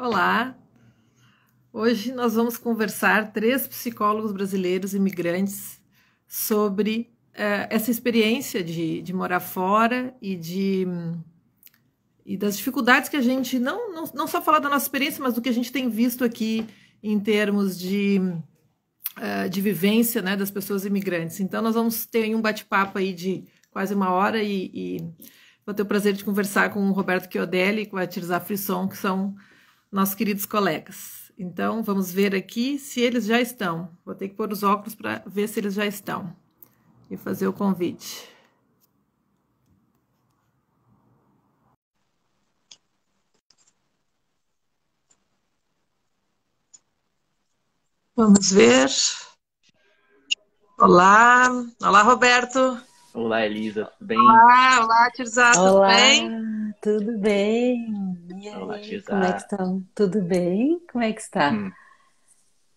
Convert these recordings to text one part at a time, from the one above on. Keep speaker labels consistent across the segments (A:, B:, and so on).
A: Olá, hoje nós vamos conversar, três psicólogos brasileiros imigrantes, sobre essa experiência de morar fora e das dificuldades que a gente, não só falar da nossa experiência, mas do que a gente tem visto aqui em termos de vivência, né, das pessoas imigrantes. Então nós vamos ter um bate-papo aí de quase uma hora e vou ter o prazer de conversar com o Roberto Chiodelli e com a Tirza Frisson, que são nossos queridos colegas. Então, vamos ver aqui se eles já estão. Vou ter que pôr os óculos para ver se eles já estão. E fazer o convite. Vamos ver. Olá. Olá, Roberto.
B: Olá, Elisa, tudo bem?
A: Olá, Tirza, tudo
C: Olá,
A: bem?
C: tudo bem? E
B: Olá,
C: aí, como é que
B: Tirza.
C: estão? Tudo bem? Como é que está?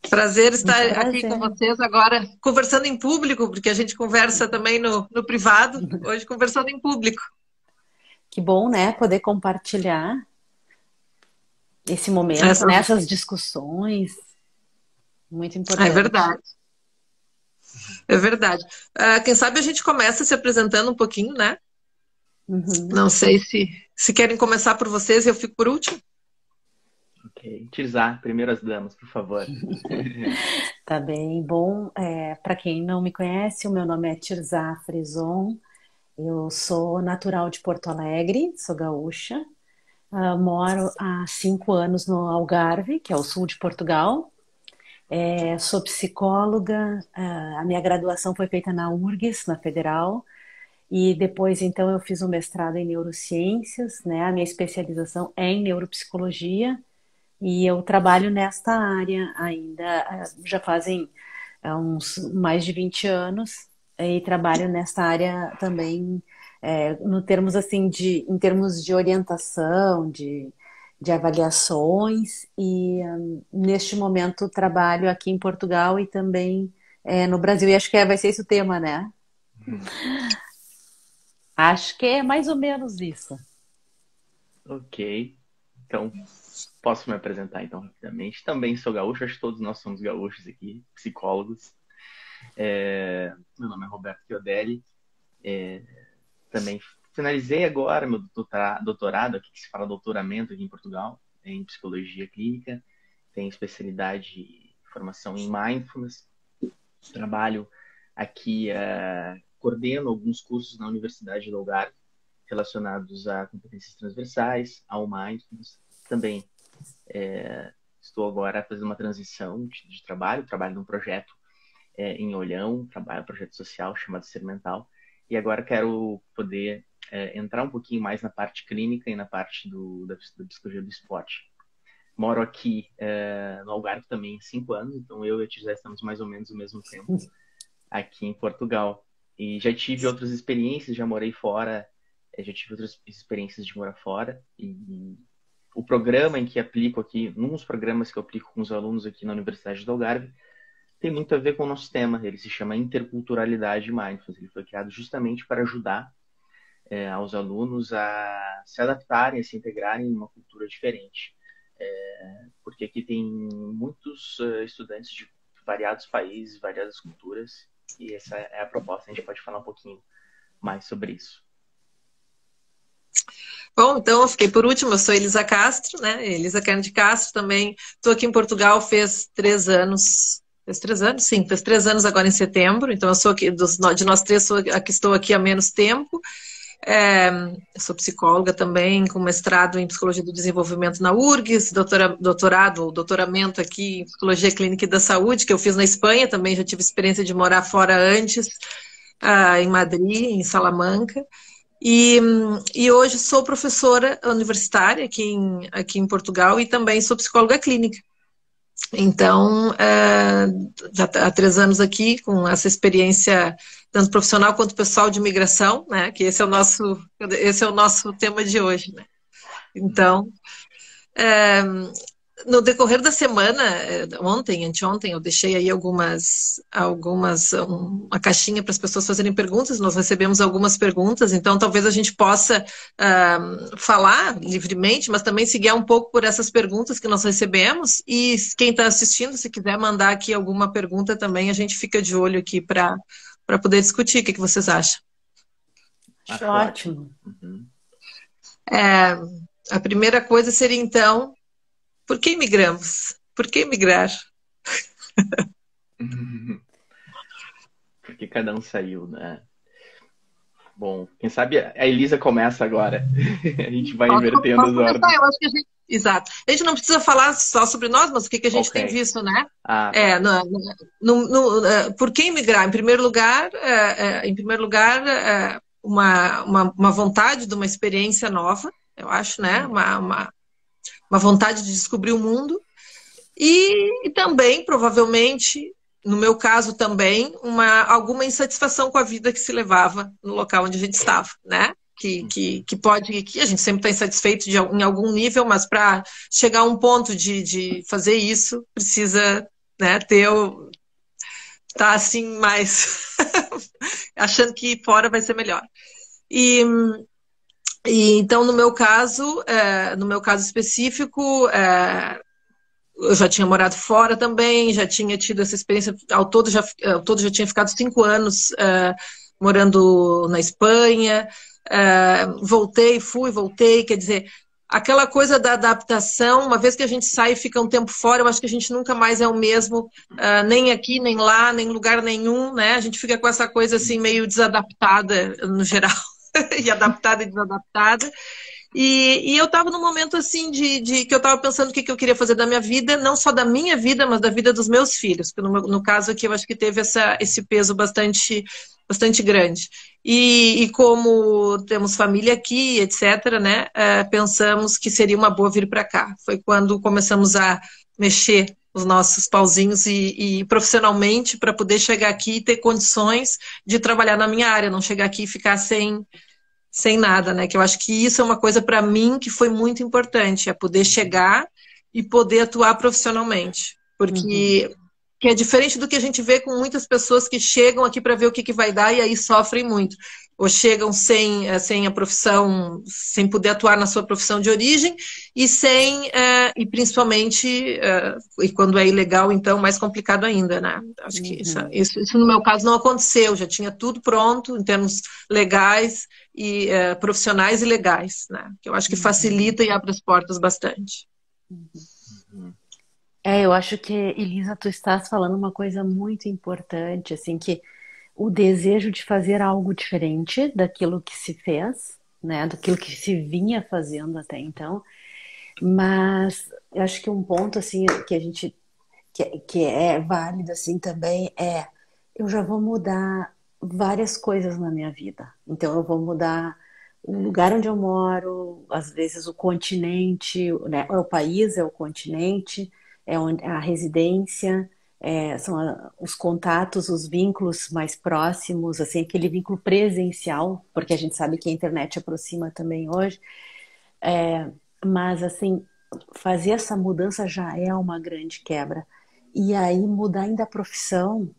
A: Prazer
C: Um
A: estar aqui com
C: prazer.
A: vocês agora, conversando em público, porque a gente conversa também no privado, hoje conversando em público.
C: Que bom, né? Poder compartilhar esse momento,
A: Essa...
C: né? Essas discussões, muito
A: É
C: importante.
A: verdade. É verdade. Quem sabe a gente começa se apresentando um pouquinho, né?
C: Uhum.
A: Não sei se querem começar por vocês e eu fico por último.
B: Ok. Tirza, primeiras damas, por favor.
C: Tá bem. Bom, para quem não me conhece, o meu nome é Tirza Frison. Eu sou natural de Porto Alegre, sou gaúcha. Moro há 5 anos no Algarve, que é o sul de Portugal. Sou psicóloga, a minha graduação foi feita na URGS, na Federal, e depois então eu fiz um mestrado em neurociências, né? A minha especialização é em neuropsicologia e eu trabalho nesta área ainda, já fazem uns mais de 20 anos, e trabalho nesta área também, no termos assim em termos de orientação, de avaliações, e neste momento trabalho aqui em Portugal e também no Brasil, e acho que vai ser esse o tema, né? Acho que é mais ou menos isso.
B: Ok. Então, posso me apresentar então rapidamente. Também sou gaúcho, acho que todos nós somos gaúchos aqui, psicólogos. Meu nome é Roberto Chiodelli. Também finalizei agora meu doutorado, aqui que se fala doutoramento aqui em Portugal, em psicologia clínica. Tenho especialidade em formação em mindfulness. Trabalho aqui, coordeno alguns cursos na Universidade do Algarve relacionados a competências transversais, ao mindfulness. Também estou agora fazendo uma transição de trabalho num projeto em Olhão, um projeto social chamado Ser Mental, e agora quero poder entrar um pouquinho mais na parte clínica e na parte da psicologia do esporte. Moro aqui no Algarve também há 5 anos, então eu e a Tia já estamos mais ou menos ao mesmo tempo aqui em Portugal. E já tive outras experiências, já morei fora, já tive outras experiências de morar fora. E o programa em que aplico aqui, um dos programas que eu aplico com os alunos aqui na Universidade do Algarve, tem muito a ver com o nosso tema. Ele se chama Interculturalidade Mindfulness. Ele foi criado justamente para ajudar aos alunos a se adaptarem, a se integrarem em uma cultura diferente. Porque aqui tem muitos estudantes de variados países, variadas culturas, e essa é a proposta. A gente pode falar um pouquinho mais sobre isso.
A: Bom, então eu fiquei por último, eu sou Elisa Castro, né? Elisa Kern de Castro também. Estou aqui em Portugal fez 3 anos. Fez 3 anos? Sim, fez 3 anos agora em setembro. Então eu sou aqui, de nós três, estou aqui há menos tempo. Eu sou psicóloga também, com mestrado em Psicologia do Desenvolvimento na URGS, doutoramento aqui em Psicologia Clínica e da Saúde, que eu fiz na Espanha, também já tive experiência de morar fora antes, em Madrid, em Salamanca. E hoje sou professora universitária aqui em Portugal e também sou psicóloga clínica. Então, já há 3 anos aqui, com essa experiência tanto profissional quanto pessoal de imigração, né? Que esse é o nosso tema de hoje, né? Então, no decorrer da semana, ontem, anteontem, eu deixei aí uma caixinha para as pessoas fazerem perguntas. Nós recebemos algumas perguntas, então talvez a gente possa falar livremente, mas também se guiar um pouco por essas perguntas que nós recebemos. E quem está assistindo, se quiser mandar aqui alguma pergunta também, a gente fica de olho aqui para poder discutir. O que vocês acham?
C: Acho ótimo.
B: Uhum.
A: A primeira coisa seria, então, por que migramos? Por que migrar?
B: Porque cada um saiu, né? Bom, quem sabe a Elisa começa agora. A gente vai invertendo as ordens.
A: Eu acho que exato. A gente não precisa falar só sobre nós, mas o que a gente tem visto, né? Por que migrar? Em primeiro lugar, uma vontade de uma experiência nova, eu acho, né? Uma vontade de descobrir o mundo. E também, provavelmente, no meu caso também, alguma insatisfação com a vida que se levava no local onde a gente estava, né? Que a gente sempre está insatisfeito em algum nível, mas para chegar a um ponto de fazer isso, precisa, né, tá assim mais achando que fora vai ser melhor. E então, no meu caso específico, eu já tinha morado fora também, já tinha tido essa experiência, ao todo já tinha ficado 5 anos morando na Espanha, voltei, quer dizer, aquela coisa da adaptação, uma vez que a gente sai e fica um tempo fora, eu acho que a gente nunca mais é o mesmo, nem aqui, nem lá, nem em lugar nenhum, né? A gente fica com essa coisa assim meio desadaptada no geral, e adaptada e desadaptada. E eu estava num momento assim de que eu estava pensando o que eu queria fazer da minha vida, não só da minha vida, mas da vida dos meus filhos. Porque no caso aqui eu acho que teve esse peso bastante grande. E como temos família aqui, etc., né, pensamos que seria uma boa vir para cá. Foi quando começamos a mexer os nossos pauzinhos e profissionalmente para poder chegar aqui e ter condições de trabalhar na minha área, não chegar aqui e ficar sem nada, né? Que eu acho que isso é uma coisa para mim que foi muito importante, é poder chegar e poder atuar profissionalmente. Porque que é diferente do que a gente vê com muitas pessoas que chegam aqui para ver o que vai dar e aí sofrem muito. Ou chegam sem a profissão, sem poder atuar na sua profissão de origem e principalmente, e quando é ilegal, então, mais complicado ainda, né? Acho que isso no meu caso não aconteceu, já tinha tudo pronto em termos legais e profissionais e legais, né? Que eu acho que facilita e abre as portas bastante.
C: Eu acho que, Elisa, tu estás falando uma coisa muito importante, assim, que o desejo de fazer algo diferente daquilo que se fez, né, daquilo que se vinha fazendo até então, mas eu acho que um ponto, assim, que a gente, que é válido, assim, também eu já vou mudar várias coisas na minha vida, então eu vou mudar o lugar onde eu moro, às vezes o continente, né, é o país, é o continente, a residência, são os contatos, os vínculos mais próximos, assim, aquele vínculo presencial, porque a gente sabe que a internet aproxima também hoje, mas assim, fazer essa mudança já é uma grande quebra. E aí mudar ainda a profissão,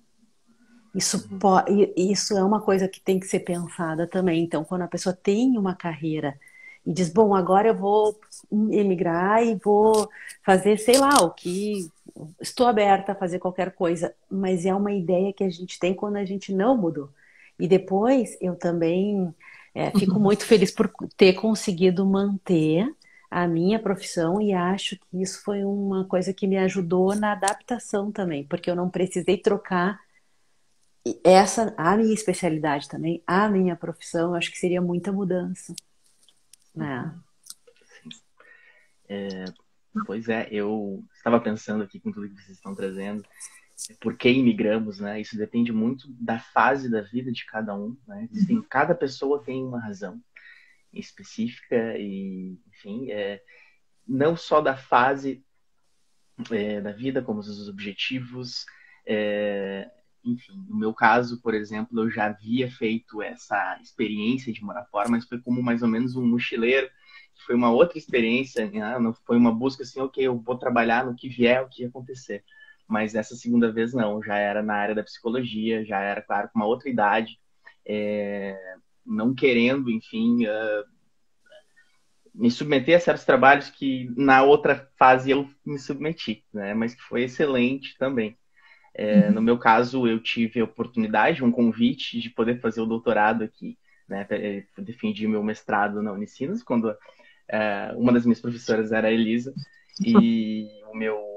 C: isso é uma coisa que tem que ser pensada também. Então, quando a pessoa tem uma carreira e diz, bom, agora eu vou emigrar e vou fazer, sei lá, o que... Estou aberta a fazer qualquer coisa, mas é uma ideia que a gente tem quando a gente não mudou. E depois, eu também fico muito feliz por ter conseguido manter a minha profissão e acho que isso foi uma coisa que me ajudou na adaptação também, porque eu não precisei trocar a minha especialidade também, a minha profissão, eu acho que seria muita mudança. Né?
B: Pois é, eu estava pensando aqui com tudo que vocês estão trazendo, por que imigramos, né? Isso depende muito da fase da vida de cada um, né? Cada pessoa tem uma razão específica e, enfim, não só da fase da vida, como os objetivos. Enfim, no meu caso, por exemplo, eu já havia feito essa experiência de morar fora, mas foi como mais ou menos um mochileiro que foi uma outra experiência, né? Não foi uma busca assim, ok, eu vou trabalhar no que vier, o que acontecer. Mas essa segunda vez não, já era na área da psicologia, já era, claro, com uma outra idade, não querendo, enfim, me submeter a certos trabalhos que na outra fase eu me submeti, né? Mas que foi excelente também. No meu caso, eu tive a oportunidade, um convite de poder fazer o doutorado aqui, né? Eu defendi meu mestrado na Unicinos, quando uma das minhas professoras era a Elisa, e o meu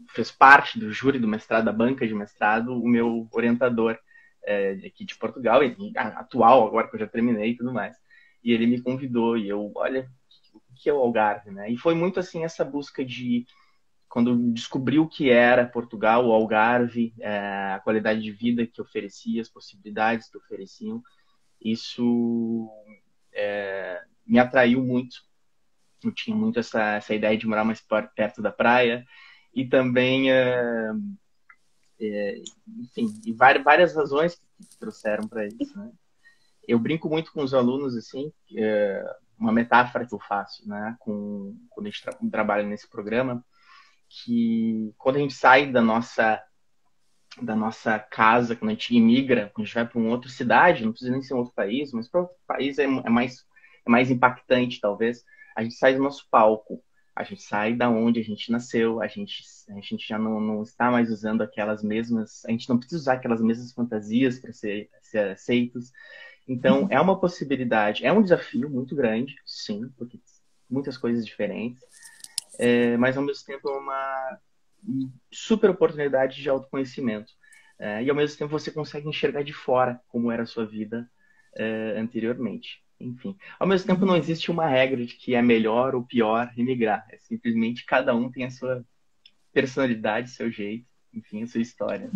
B: fez parte do júri do mestrado, da banca de mestrado, o meu orientador aqui de Portugal, atual, agora que eu já terminei e tudo mais. E ele me convidou, e eu, olha, o que é o Algarve, né? E foi muito assim essa busca de, quando descobri o que era Portugal, o Algarve, a qualidade de vida que oferecia, as possibilidades que ofereciam, isso me atraiu muito. Eu tinha muito essa ideia de morar mais perto da praia, e também, enfim, e várias razões que trouxeram para isso, né? Eu brinco muito com os alunos, assim, uma metáfora que eu faço, né, quando a gente trabalha nesse programa, que quando a gente sai da nossa casa, quando a gente imigra, quando a gente vai para uma outra cidade, não precisa nem ser um outro país, mas para outro país é mais impactante, talvez, a gente sai do nosso palco, a gente sai da onde a gente nasceu, a gente já não está mais usando aquelas mesmas, a gente não precisa usar aquelas mesmas fantasias para ser aceitos. Então, é uma possibilidade, é um desafio muito grande, sim, porque muitas coisas diferentes, mas ao mesmo tempo é uma super oportunidade de autoconhecimento. E ao mesmo tempo você consegue enxergar de fora como era a sua vida anteriormente. Enfim, ao mesmo tempo não existe uma regra de que é melhor ou pior emigrar. É simplesmente cada um tem a sua personalidade, seu jeito, enfim, a sua história.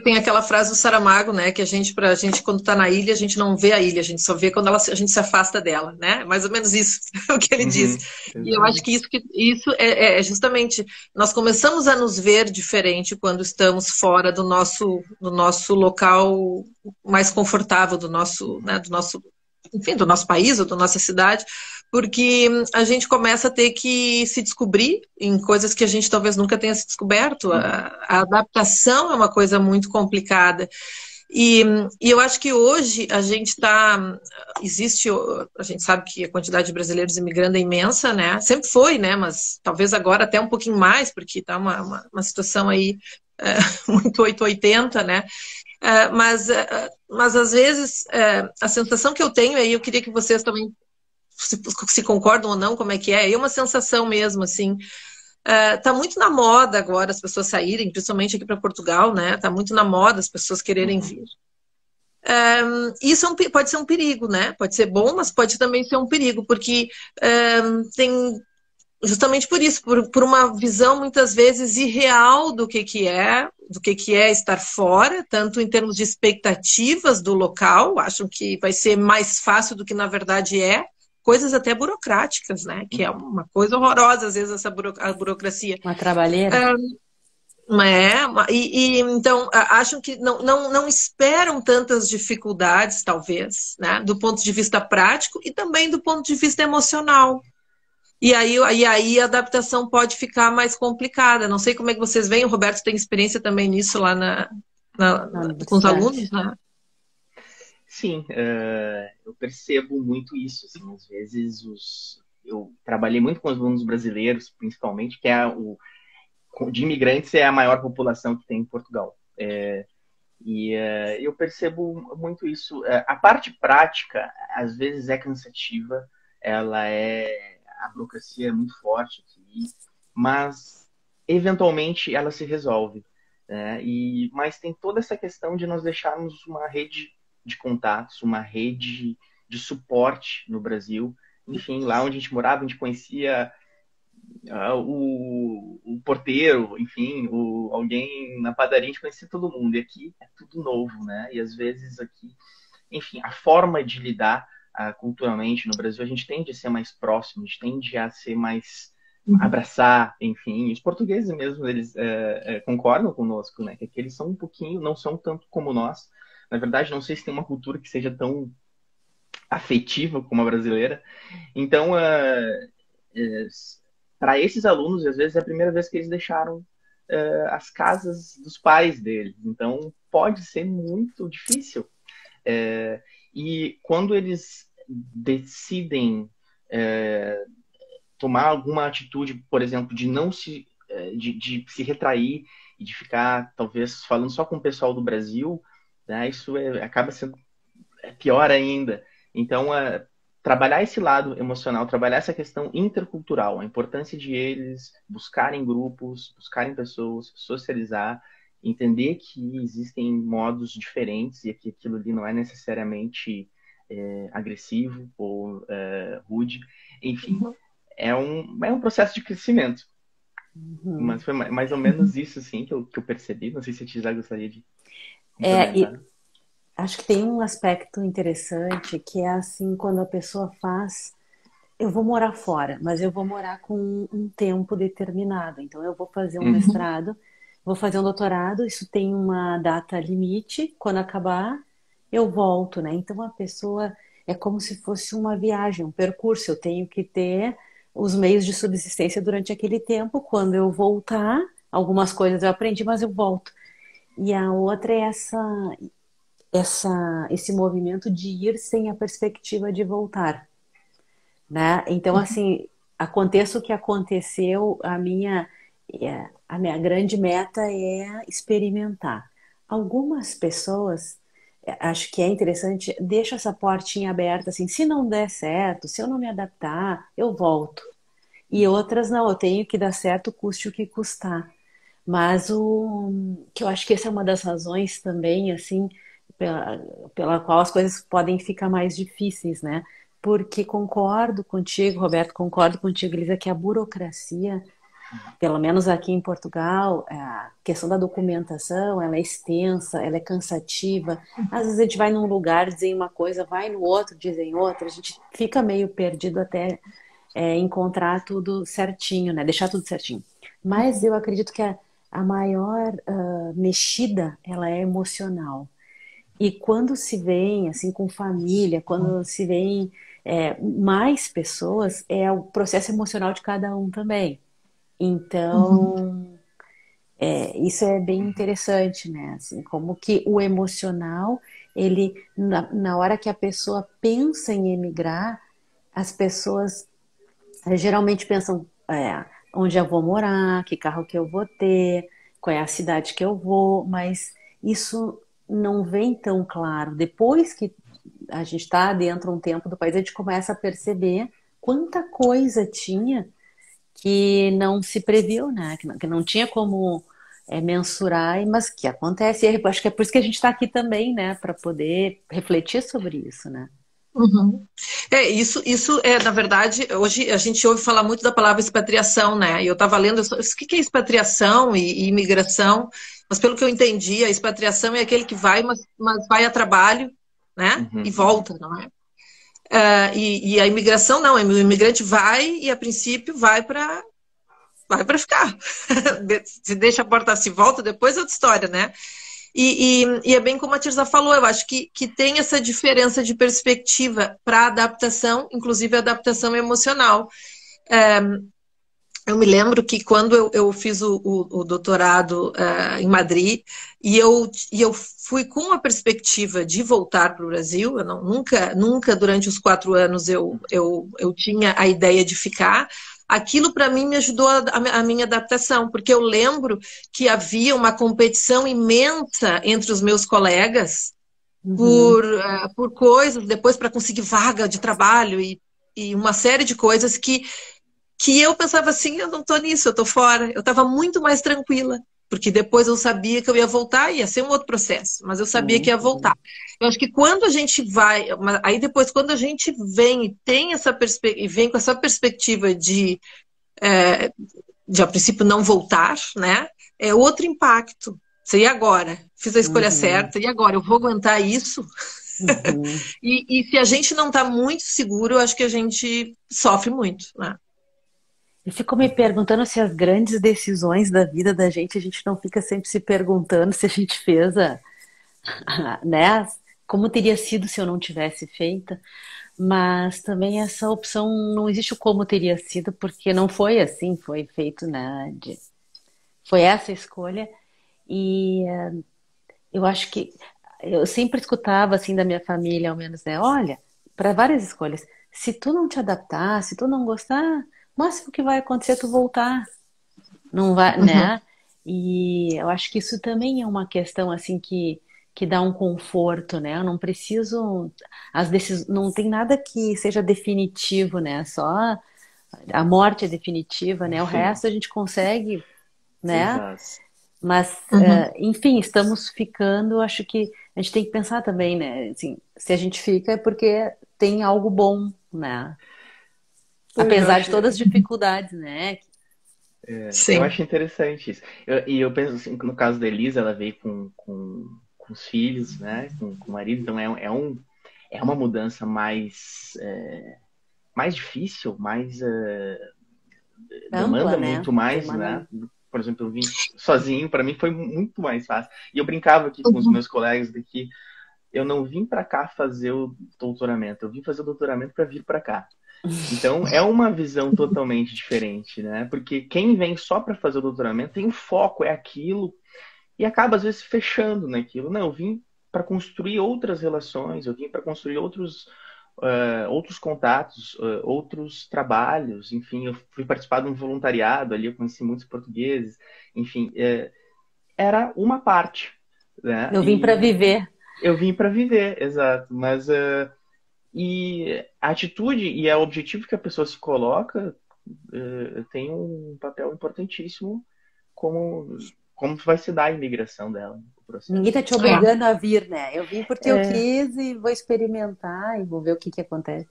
A: Tem aquela frase do Saramago, né, que pra gente, quando está na ilha, a gente não vê a ilha, a gente só vê quando a gente se afasta dela, né? Mais ou menos isso o que ele diz. E eu acho que isso é justamente, nós começamos a nos ver diferente quando estamos fora do nosso local mais confortável, enfim, do nosso país ou da nossa cidade, porque a gente começa a ter que se descobrir em coisas que a gente talvez nunca tenha se descoberto. A adaptação é uma coisa muito complicada. E eu acho que hoje a gente a gente sabe que a quantidade de brasileiros imigrando é imensa, né? Sempre foi, né? Mas talvez agora até um pouquinho mais, porque está uma situação aí muito 880, né? Mas às vezes a sensação que eu tenho aí, eu queria que vocês também se concordam ou não, como é que é uma sensação mesmo, assim, tá muito na moda agora as pessoas saírem, principalmente aqui para Portugal, né, tá muito na moda as pessoas quererem vir. Isso pode ser um perigo, né, pode ser bom, mas pode também ser um perigo, porque tem, justamente por isso, por uma visão muitas vezes irreal do que é estar fora, tanto em termos de expectativas do local, acham que vai ser mais fácil do que na verdade é, coisas até burocráticas, né? Que é uma coisa horrorosa, às vezes, a burocracia.
C: Uma trabalheira?
A: Então, acham que não esperam tantas dificuldades, talvez, né? Do ponto de vista prático e também do ponto de vista emocional. E aí a adaptação pode ficar mais complicada. Não sei como é que vocês veem, o Roberto tem experiência também nisso lá com os alunos, né?
B: Sim, eu percebo muito isso. Assim, às vezes eu trabalhei muito com os alunos brasileiros, principalmente, que de imigrantes é a maior população que tem em Portugal. Eu percebo muito isso. A parte prática, às vezes, é cansativa. A burocracia é muito forte aqui, mas eventualmente ela se resolve. Mas tem toda essa questão de nós deixarmos uma rede de contatos, uma rede de suporte no Brasil. Enfim, lá onde a gente morava, a gente conhecia o porteiro, enfim, alguém na padaria, a gente conhecia todo mundo. E aqui é tudo novo, né? E às vezes aqui, enfim, a forma de lidar culturalmente no Brasil, a gente tende a ser mais próximo, a gente tende a ser mais abraçar, enfim. Os portugueses mesmo, eles concordam conosco, né? Que eles são um pouquinho, não são tanto como nós. Na verdade, não sei se tem uma cultura que seja tão afetiva como a brasileira. Então, para esses alunos, às vezes é a primeira vez que eles deixaram as casas dos pais deles. Então, pode ser muito difícil. E quando eles decidem tomar alguma atitude, por exemplo, de não se, de se retrair e de ficar, talvez, falando só com o pessoal do Brasil, né, isso acaba sendo pior ainda. Então, trabalhar esse lado emocional, trabalhar essa questão intercultural, a importância de eles buscarem grupos, buscarem pessoas, socializar, entender que existem modos diferentes e que aquilo ali não é necessariamente agressivo ou rude. Enfim, é um processo de crescimento. Mas foi mais ou menos isso, assim, que eu percebi. Não sei se a Tisa gostaria de complementar.
C: Acho que tem um aspecto interessante que é assim, quando a pessoa faz, eu vou morar fora, mas eu vou morar com um tempo determinado. Então eu vou fazer um mestrado, vou fazer um doutorado, isso tem uma data limite, quando acabar eu volto, né? Então a pessoa é como se fosse uma viagem, um percurso, eu tenho que ter os meios de subsistência durante aquele tempo, quando eu voltar, algumas coisas eu aprendi, mas eu volto. E a outra é esse movimento de ir sem a perspectiva de voltar, né? Então, assim, aconteça o que aconteceu, a minha grande meta é experimentar. Algumas pessoas, acho que é interessante, deixa essa portinha aberta, assim, se não der certo, se eu não me adaptar, eu volto. E outras não, eu tenho que dar certo, custe o que custar. Mas que eu acho que essa é uma das razões também, assim, pela qual as coisas podem ficar mais difíceis, né? Porque concordo contigo, Roberto, concordo contigo, Elisa, que a burocracia, pelo menos aqui em Portugal, a questão da documentação, ela é extensa, ela é cansativa. Às vezes a gente vai num lugar, dizem uma coisa, vai no outro, dizem outra, a gente fica meio perdido até encontrar tudo certinho, né? Deixar tudo certinho. Mas eu acredito que a maior mexida, ela é emocional. E quando se vem, assim, com família, quando se vem mais pessoas, é o processo emocional de cada um também. Então, isso é bem interessante, né? Assim, como que o emocional, ele, na hora que a pessoa pensa em emigrar, as pessoas geralmente pensam onde eu vou morar, que carro que eu vou ter, qual é a cidade que eu vou, mas isso não vem tão claro. Depois que a gente está dentro um tempo do país, a gente começa a perceber quanta coisa tinha que não se previu, né? Que não tinha como mensurar, mas que acontece. E acho que é por isso que a gente está aqui também, né? Para poder refletir sobre isso, né?
A: Uhum. Isso é, na verdade, hoje a gente ouve falar muito da palavra expatriação, né? E eu estava lendo, o que é expatriação e imigração? Mas pelo que eu entendi, a expatriação é aquele que vai, mas vai a trabalho, né? E volta, não é? E a imigração não, o imigrante vai e a princípio vai para ficar. Se deixa a porta, se volta, depois é outra história, né? E é bem como a Tirza falou, eu acho que tem essa diferença de perspectiva para adaptação, inclusive a adaptação emocional. Eu me lembro que quando eu fiz o doutorado em Madrid, e eu fui com a perspectiva de voltar para o Brasil, eu nunca durante os 4 anos eu tinha a ideia de ficar. Aquilo para mim me ajudou a minha adaptação, porque eu lembro que havia uma competição imensa entre os meus colegas por coisas, depois para conseguir vaga de trabalho e uma série de coisas que eu pensava assim, eu não estou nisso, eu estou fora. Eu estava muito mais tranquila, porque depois eu sabia que eu ia voltar, ia ser um outro processo, mas eu sabia que ia voltar. Eu acho que quando a gente vai, aí depois quando a gente vem e tem essa perspectiva, vem com essa perspectiva de a princípio não voltar, né? É outro impacto. E agora? Fiz a escolha certa, e agora? Eu vou aguentar isso? E se a gente não está muito seguro, eu acho que a gente sofre muito, né?
C: Eu fico me perguntando se as grandes decisões da vida da gente, a gente não fica sempre se perguntando se a gente fez né, como teria sido se eu não tivesse feito, mas também essa opção não existe o como teria sido, porque não foi assim, foi feito, né? Foi essa escolha e eu acho que eu sempre escutava assim da minha família, ao menos, né? Olha, para várias escolhas, se tu não te adaptar, se tu não gostar, o máximo que vai acontecer é tu voltar, não vai,
A: Uhum.
C: né? E eu acho que isso também é uma questão assim que dá um conforto, né? Eu não preciso as decisões, não tem nada que seja definitivo, né? Só a morte é definitiva, né? O
B: Sim,
C: resto a gente consegue, né?
B: exato.
C: Mas,
A: Uhum.
C: enfim, estamos ficando. Acho que a gente tem que pensar também, né? Assim, se a gente fica é porque tem algo bom, né?
B: Pois eu
C: Apesar de
B: acho,
C: todas as dificuldades, né?
B: eu
A: Sim.
B: acho interessante isso. E eu penso assim, que no caso da Elisa, ela veio com os filhos, né? Com o marido, então é uma mudança mais difícil,
C: Ampla,
B: demanda
C: né?
B: muito mais, né?
C: Demanda.
B: Por exemplo, eu vim sozinho, para mim foi muito mais fácil. E eu brincava aqui com os
A: Uhum.
B: meus colegas daqui, eu não vim para cá fazer o doutoramento, eu vim fazer o doutoramento para vir para cá. Então, é uma visão totalmente diferente, né? Porque quem vem só para fazer o doutoramento tem um foco, é aquilo, e acaba às vezes fechando naquilo. Não, eu vim para construir outras relações, eu vim para construir outros contatos, outros trabalhos, enfim, eu fui participar de um voluntariado ali, eu conheci muitos portugueses, enfim, era uma parte, né?
C: Eu vim para
B: E
C: viver.
B: eu vim para viver, exato, mas e a atitude e o objetivo que a pessoa se coloca tem um papel importantíssimo como, como vai se dar a imigração dela, o
C: Ninguém
B: processo.
C: tá te
A: É.
C: obrigando a vir, né? Eu vim porque eu
B: É,
C: quis e vou experimentar e vou ver o que que acontece.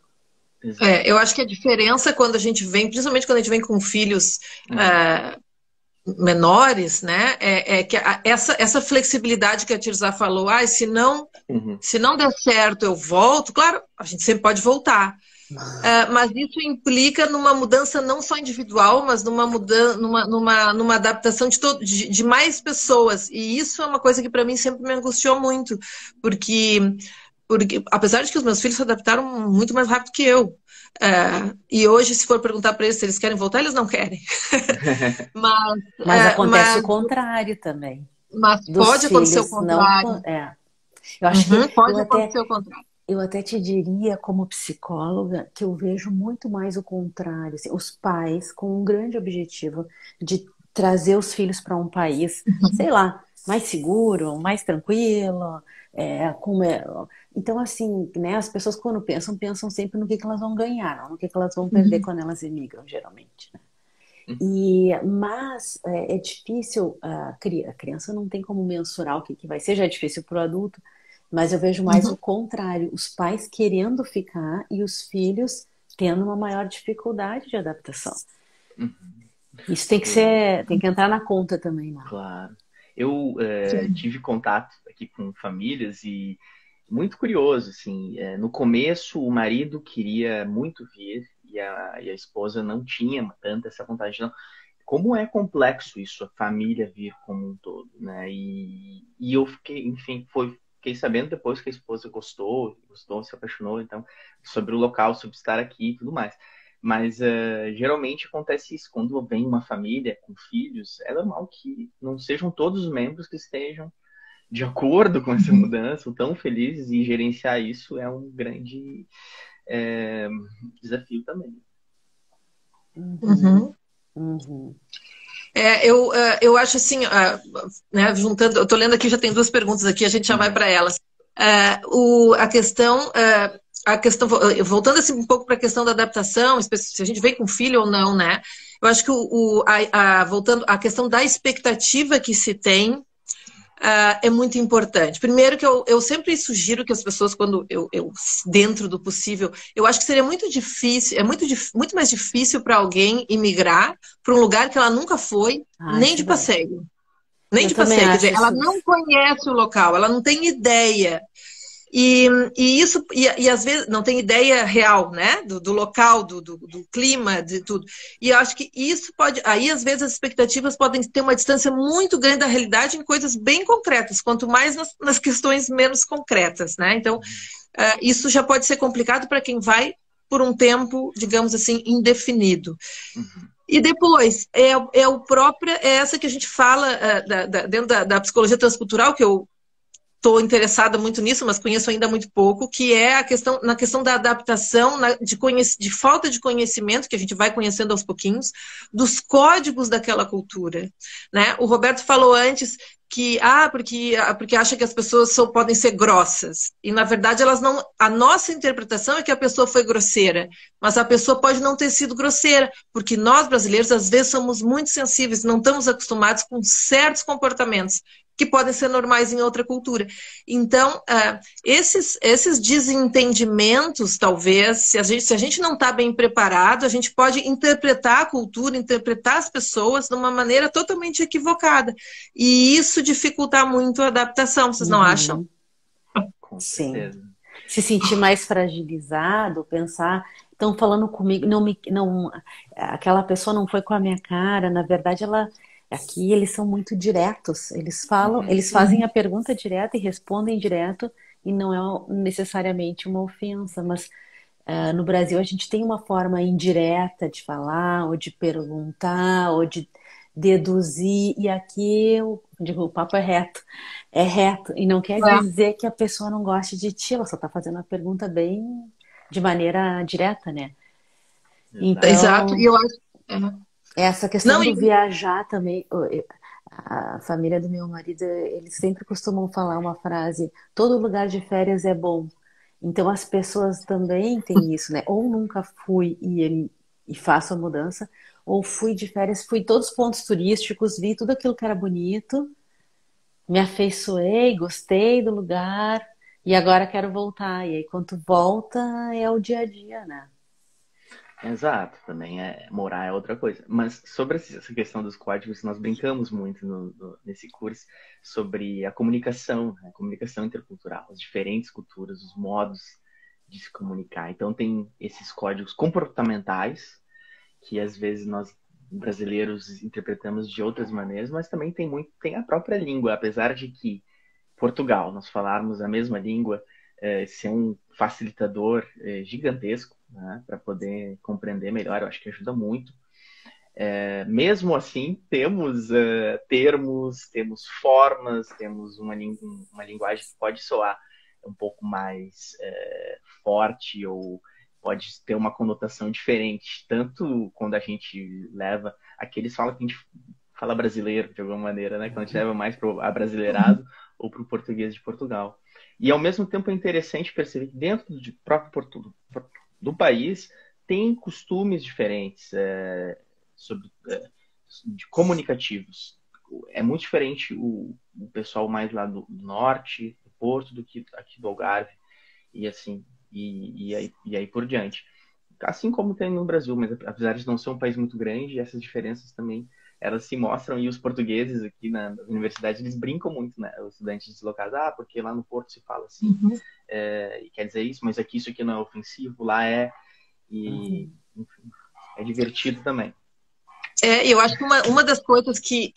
B: exato.
A: Eu acho que a diferença quando a gente vem, principalmente quando a gente vem com filhos
B: Uhum,
A: menores, né, é que essa flexibilidade que a Tirza falou,
B: uhum,
A: se não der certo, eu volto, claro, a gente sempre pode voltar. Mas isso implica numa mudança não só individual, mas numa mudança, numa adaptação de mais pessoas. E isso é uma coisa que para mim sempre me angustiou muito, porque, porque apesar de que os meus filhos se adaptaram muito mais rápido que eu. E hoje, se for perguntar para eles se eles querem voltar, eles não querem. Mas,
C: Mas
A: é,
C: acontece
A: mas,
C: o contrário também.
A: mas
C: Dos
A: pode acontecer o
C: filhos, não.
A: contrário.
C: É. Eu acho que
A: Uhum, pode acontecer o contrário.
C: eu até te diria, como psicóloga, que eu vejo muito mais o contrário. Assim, os pais com um grande objetivo de trazer os filhos para um país, sei lá, mais seguro, mais tranquilo. Então, assim, né, as pessoas quando pensam, pensam sempre no que elas vão ganhar, não no que elas vão perder
A: Uhum,
C: quando elas emigram, geralmente, né?
B: uhum,
C: Mas é difícil, a criança não tem como mensurar o que, que vai ser, já é difícil para o adulto, mas eu vejo mais o
A: uhum,
C: contrário, os pais querendo ficar e os filhos tendo uma maior dificuldade de adaptação.
B: uhum.
C: Isso tem que
B: Eu,
C: ser, tem que entrar na conta também, né?
B: claro. Eu
A: sim.
B: tive contato aqui com famílias e muito curioso, assim, no começo o marido queria muito vir e a esposa não tinha tanta essa vontade, não. Como é complexo isso, a família vir como um todo, né? E eu fiquei, enfim, fiquei sabendo depois que a esposa gostou, se apaixonou, então, sobre o local, sobre estar aqui e tudo mais. Mas geralmente acontece isso, quando vem uma família com filhos, é normal que não sejam todos os membros que estejam de acordo com essa
A: Uhum,
B: mudança, ou tão felizes, e gerenciar isso é um grande é, desafio também.
C: Uhum,
A: uhum.
C: uhum.
A: Eu acho assim, né, juntando, eu estou lendo aqui, já tem duas perguntas aqui, a gente já vai
B: Uhum,
A: para elas. A questão, voltando assim um pouco para a questão da adaptação, se a gente vem com filho ou não, né? Eu acho que voltando à questão da expectativa que se tem, é muito importante. Primeiro que eu sempre sugiro que as pessoas, quando dentro do possível, eu acho que seria muito difícil, muito mais difícil para alguém imigrar para um lugar que ela nunca foi,
C: Ah,
A: nem
C: isso é
A: de
C: verdade.
A: passeio. Nem
C: Eu
A: de
C: também
A: passeio, quer
C: acho
A: dizer, ela
C: isso.
A: não conhece o local, ela não tem ideia. E às vezes não tem ideia real, né? Do local, do clima, de tudo. E eu acho que isso pode. Aí, às vezes, as expectativas podem ter uma distância muito grande da realidade em coisas bem concretas, quanto mais nas questões menos concretas, né? Então, isso já pode ser complicado para quem vai por um tempo, digamos assim, indefinido. E depois, é essa que a gente fala dentro da psicologia transcultural, que eu estou interessada muito nisso, mas conheço ainda muito pouco, que é na questão da adaptação, de falta de conhecimento, que a gente vai conhecendo aos pouquinhos, dos códigos daquela cultura, né? O Roberto falou antes que porque acha que as pessoas só podem ser grossas. E, na verdade, elas não. A nossa interpretação é que a pessoa foi grosseira, mas a pessoa pode não ter sido grosseira, porque nós, brasileiros, às vezes somos muito sensíveis, não estamos acostumados com certos comportamentos que podem ser normais em outra cultura. Então, esses desentendimentos, talvez, se a gente não está bem preparado, a gente pode interpretar a cultura, interpretar as pessoas de uma maneira totalmente equivocada. E isso dificulta muito a adaptação, vocês não acham?
B: Com certeza.
C: Sim. Se sentir mais fragilizado, pensar, estão falando comigo, aquela pessoa não foi com a minha cara, na verdade aqui eles são muito diretos, eles fazem a pergunta direta e respondem direto, e não é necessariamente uma ofensa, mas no Brasil a gente tem uma forma indireta de falar, ou de perguntar, ou de deduzir, e aqui eu digo, o papo é reto, e não quer dizer que a pessoa não goste de ti, ela só está fazendo a pergunta bem de maneira direta, né? Então,
A: exato, e eu acho...
C: Essa questão do viajar também, a família do meu marido, eles sempre costumam falar uma frase, todo lugar de férias é bom. Então as pessoas também têm isso, né? Ou nunca fui e faço a mudança, ou fui de férias, fui em todos os pontos turísticos, vi tudo aquilo que era bonito, me afeiçoei, gostei do lugar, e agora quero voltar. E aí quando volta é o dia a dia, né?
B: Exato, também morar é outra coisa. Mas sobre essa questão dos códigos, nós brincamos muito nesse curso sobre a comunicação, né? A comunicação intercultural, as diferentes culturas, os modos de se comunicar. Então tem esses códigos comportamentais, que às vezes nós brasileiros interpretamos de outras maneiras, mas também tem a própria língua, apesar de que Portugal, nós falarmos a mesma língua, ser um facilitador gigantesco, né, para poder compreender melhor, eu acho que ajuda muito. Mesmo assim, temos termos, temos formas, temos uma linguagem que pode soar um pouco mais forte ou pode ter uma conotação diferente, tanto quando a gente leva... Aqui eles falam que a gente fala brasileiro, de alguma maneira, né? Quando a gente leva mais para o abrasileirado ou para o português de Portugal. E, ao mesmo tempo, é interessante perceber que dentro do próprio do país tem costumes diferentes de comunicativos. É muito diferente o pessoal mais lá do norte, do Porto, do que aqui do Algarve, e assim, e aí por diante. Assim como tem no Brasil, mas apesar de não ser um país muito grande, essas diferenças também elas se mostram, e os portugueses aqui na universidade, eles brincam muito, né? Os estudantes deslocados, porque lá no Porto se fala assim, e quer dizer isso, mas aqui isso aqui não é ofensivo, lá e enfim, é divertido também.
A: Eu acho que uma das coisas que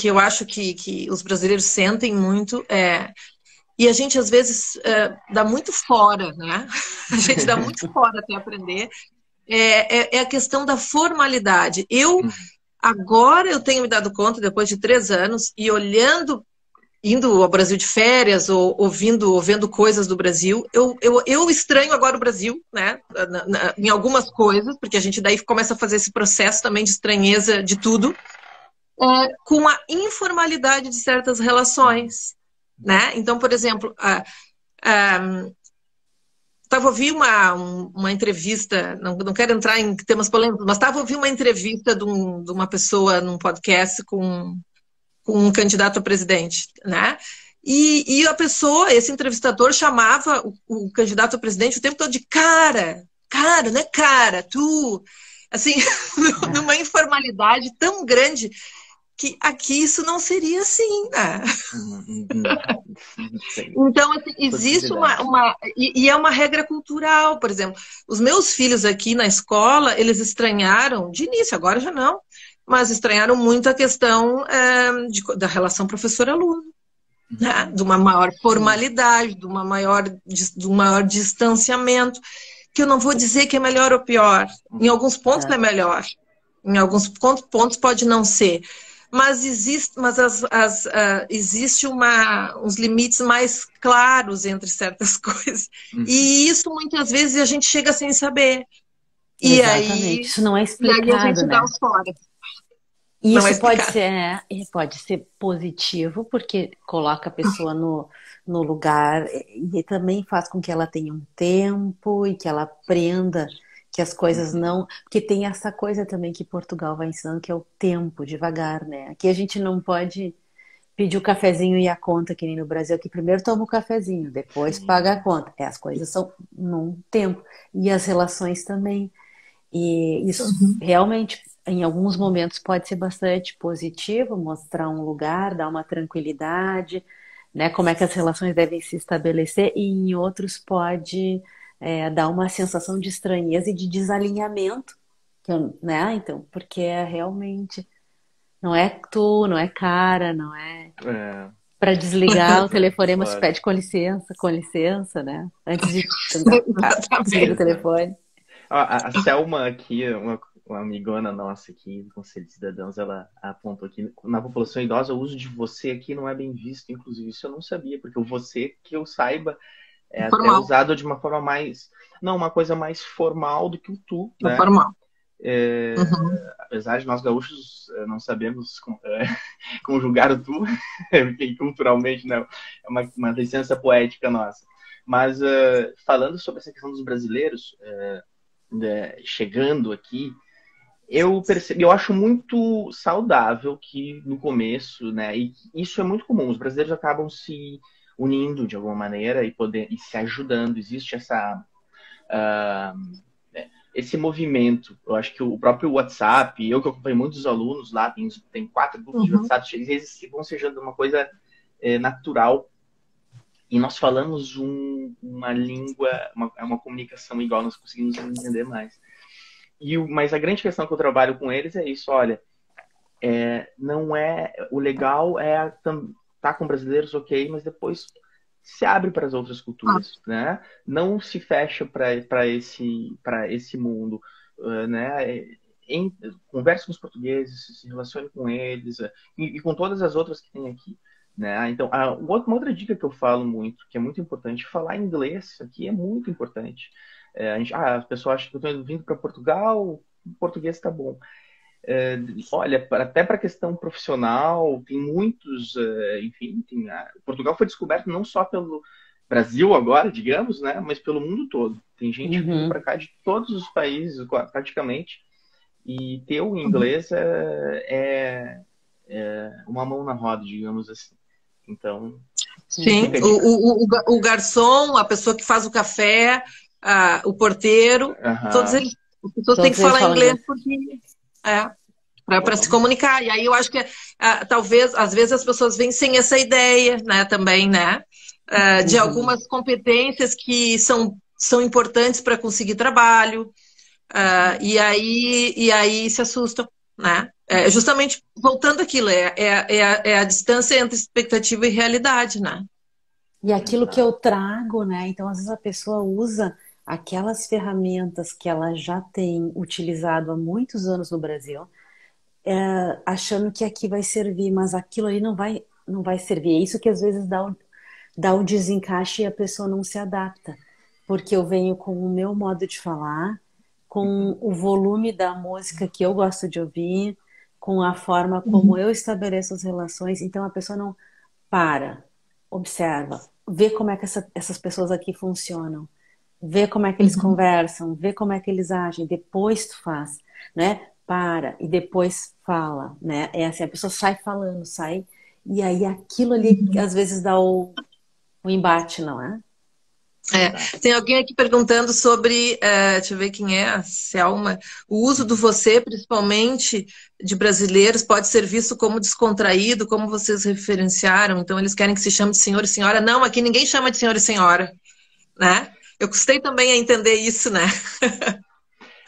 A: eu acho que os brasileiros sentem muito e a gente às vezes dá muito fora, né? A gente dá muito fora até aprender, é a questão da formalidade. Agora eu tenho me dado conta, depois de 3 anos, e indo ao Brasil de férias, ou vendo coisas do Brasil, eu estranho agora o Brasil, né? Em algumas coisas, porque a gente daí começa a fazer esse processo também de estranheza de tudo, com a informalidade de certas relações, né? Então, por exemplo, estava ouvindo uma entrevista, não quero entrar em temas polêmicos, mas estava ouvindo uma entrevista de uma pessoa num podcast com um candidato a presidente, né? E a pessoa, esse entrevistador, chamava o candidato a presidente o tempo todo de cara, né, cara, tu, assim, numa informalidade tão grande que aqui isso não seria assim, né?
B: Sim.
A: Então, assim, existe e é uma regra cultural, por exemplo, os meus filhos aqui na escola, eles estranharam, de início, agora já não, mas estranharam muito a questão da relação professor-aluno, né? De uma maior formalidade, de um maior distanciamento, que eu não vou dizer que é melhor ou pior, em alguns pontos é melhor, em alguns pontos pode não ser. Mas existe uns limites mais claros entre certas coisas. E isso, muitas vezes, a gente chega sem saber.
C: Exatamente. Isso não é
A: E aí a
C: explicado,
A: gente
C: né?
A: dá os fora.
C: E
A: Não é
C: isso pode
A: explicado.
C: pode ser positivo, porque coloca a pessoa no lugar e também faz com que ela tenha um tempo e que ela aprenda que as coisas não. Porque tem essa coisa também que Portugal vai ensinando, que é o tempo, devagar, né? Aqui a gente não pode pedir o cafezinho e a conta, que nem no Brasil, que primeiro toma o cafezinho, depois paga a conta. As coisas são num tempo. E as relações também. E isso realmente, em alguns momentos, pode ser bastante positivo, mostrar um lugar, dar uma tranquilidade, né? Como é que as relações devem se estabelecer, e em outros pode dar uma sensação de estranheza e de desalinhamento, né? Então, porque realmente não é tu, não é cara, não é para desligar o telefonema, se pede com licença, né? Antes de tentar, desliga o
A: Exatamente.
C: telefone.
B: A Selma aqui, uma amigona nossa aqui do Conselho de Cidadãos, ela apontou aqui, na população idosa, o uso de você aqui não é bem visto, inclusive isso eu não sabia, porque o você, que eu saiba, é até
A: Formal.
B: usado de uma forma mais, não, uma coisa mais formal do que o tu, né?
A: Formal.
B: Apesar de nós gaúchos não sabemos conjugar o tu, porque culturalmente, né, é uma licença poética nossa. Mas falando sobre essa questão dos brasileiros chegando aqui, eu acho muito saudável que no começo, né, e isso é muito comum, os brasileiros acabam se unindo de alguma maneira e se ajudando, existe esse movimento. Eu acho que o próprio WhatsApp, eu que acompanho muitos alunos lá, tem 4 grupos de WhatsApp, eles vão sejando uma coisa natural. E nós falamos uma língua, uma comunicação igual, nós conseguimos entender mais. Mas a grande questão que eu trabalho com eles é isso, olha, não é, o legal é tá com brasileiros, ok, mas depois se abre para as outras culturas, né? Não se fecha para esse mundo, né? Converse com os portugueses, se relacione com eles e com todas as outras que tem aqui. Né? Então, uma outra dica que eu falo muito, que é muito importante, falar inglês aqui é muito importante. As pessoas acham que eu estou vindo para Portugal, o português está bom. Olha, até para a questão profissional, tem muitos, enfim, Portugal foi descoberto não só pelo Brasil agora, digamos, né, mas pelo mundo todo. Tem gente vindo para cá de todos os países, praticamente, e ter o inglês é uma mão na roda, digamos assim. Então,
A: sim, o garçom, a pessoa que faz o café, o porteiro, todos eles, as pessoas têm que falar inglês porque para se comunicar. E aí eu acho que talvez, às vezes as pessoas vêm sem essa ideia, né, também, né, de algumas competências que são importantes para conseguir trabalho, e aí se assustam, né? Justamente voltando àquilo, é a distância entre expectativa e realidade, né?
C: E aquilo que eu trago, né? Então, às vezes a pessoa usa aquelas ferramentas que ela já tem utilizado há muitos anos no Brasil, achando que aqui vai servir, mas aquilo ali não vai servir. É isso que às vezes dá o desencaixe e a pessoa não se adapta. Porque eu venho com o meu modo de falar, com o volume da música que eu gosto de ouvir, com a forma como eu estabeleço as relações. Então a pessoa não observa, vê como é que essas pessoas aqui funcionam, vê como é que eles conversam, vê como é que eles agem, depois tu faz, né? E depois fala, né? É assim, a pessoa sai falando, e aí aquilo ali às vezes dá o embate, não é?
B: Exato.
A: Tem alguém aqui perguntando sobre, deixa eu ver quem é, a Selma, o uso do você, principalmente de brasileiros, pode ser visto como descontraído, como vocês referenciaram, então eles querem que se chame de senhor e senhora. Não, aqui ninguém chama de senhor e senhora, né? Eu custei também a entender isso, né?